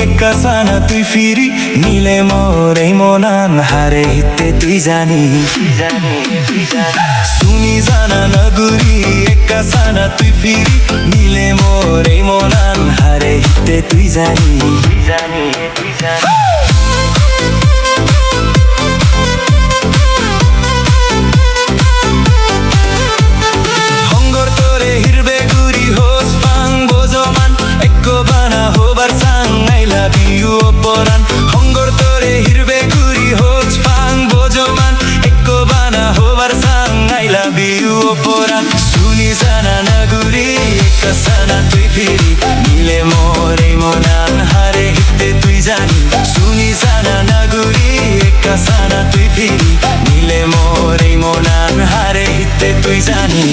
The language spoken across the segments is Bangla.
একাসানা তুই ফিরি নিলে মোর এই মনান হারে হিতে তুই জানি শুনি জানা নগরী একাসানা তুই ফিরি নিলে মোর এই মনান হারে হিতে তুই জানি হঙ্গর তোরে হিরবে গুরি হোস ফাং বোজমান একো বানা হোবার সাং আই লাভ ইউ অপরান হঙ্গর তোরে হিরবে গুরি হোস ফাং বোজমান একো বানা হোবার সাং আই লাভ ইউ অপরান শুনি জানা নগরী একাসানা তুই ফিরি নিলে মোর এই মনান হারে হিতে তুই জানি শুনি জানা নগরী একাসানা তুই ফিরি নিলে মোর এই মনান হারে হিতে তুই জানি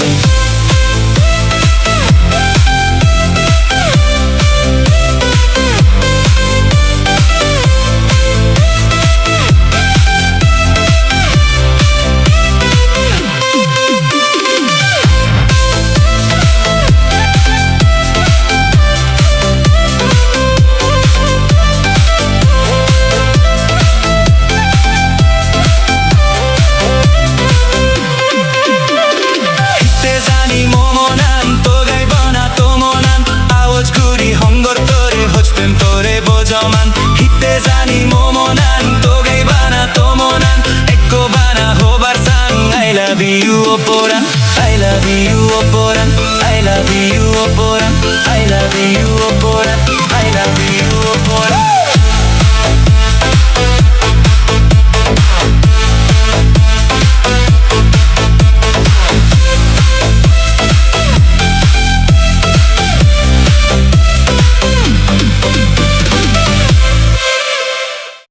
জমান হিতে জানি মোমনান তোগেই বানা তোমনান একো বানা হোবার সাং আই লাভ ইউ অপরান আই লাভ ইউ অপরান আই লাভ ইউ অপরান আই লাভ ইউ অপরান